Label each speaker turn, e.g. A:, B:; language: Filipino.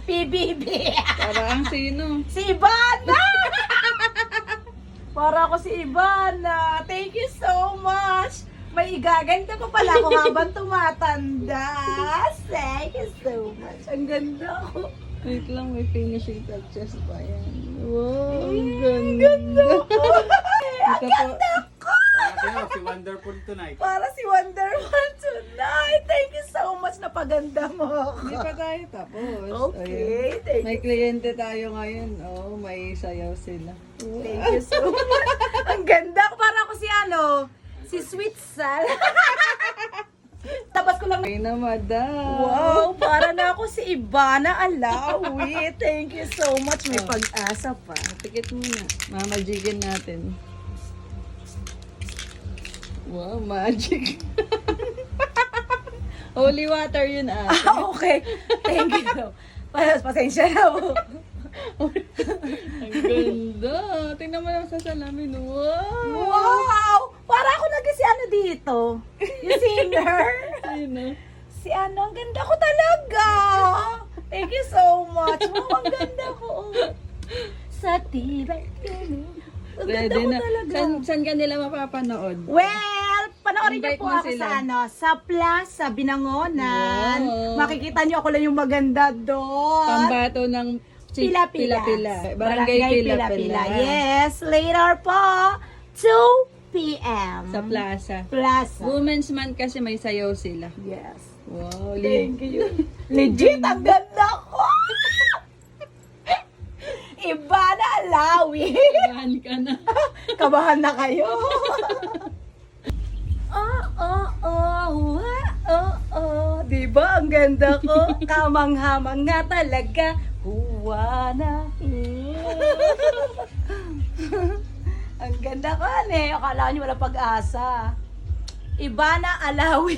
A: PBB.
B: Para ang sino?
A: Si Ivana! Para ako si Ivana. Thank you so much. May igaganda pa pala ako habang tumatanda. Thank you so much. Ang ganda ko.
B: Wait lang, may finishing touches pa yan. Wow, ang ganda.
A: Ang ganda ko.
C: Para si Wonderful tonight.
A: Para si Wonderful tonight. Thank you so much. Napaganda mo ako.
B: Hindi pa tayo tapos.
A: Okay,
B: Ayun.
A: thank
B: May
A: you.
B: kliyente tayo ngayon. Oh, may sayaw sila.
A: Thank you so much. Ang ganda ko. Para ako si si Sweet Sal. Tapos ko lang
B: Okay na, madam.
A: wow, para na ako si Ivana Alawi. Thank you so much. May pag-asa pa.
B: Tikit muna. Mamajigin natin. Wow, magic. Holy water yun
A: Okay. Thank you. Pasensya na po.
B: Ang ganda. Tingnan mo lang sa salamin. Wow!
A: Wow! Para ako si dito. Yung singer.
B: Sino?
A: Si ang ganda ko talaga. Thank you so much. Wow, ang ganda ko. Sa tibay. Ang ganda
B: Ready
A: ko
B: na.
A: talaga.
B: Saan ka nila mapapanood?
A: Well, panoorin niyo
B: Invite
A: po
B: mo
A: ako
B: sila.
A: sa Plaza Binangonan.
B: Wow.
A: Makikita niyo ako lang yung maganda doon.
B: Pambato ng
A: Pila-pila.
B: Barangay Pila-Pila.
A: Yes, later po. 2 p.m.
B: Sa plaza.
A: Plaza.
B: Women's Month kasi may sayaw sila.
A: Yes.
B: Wow,
A: Thank you. Legit, ang ganda ko. Ivana Alawi.
B: Kabahan ka na.
A: Kabahan na kayo. Diba ang ganda ko? Kamang-hamang nga talaga. Huwana. Ang ganda ko, Akala niyo wala pag-asa. Ivana Alawi.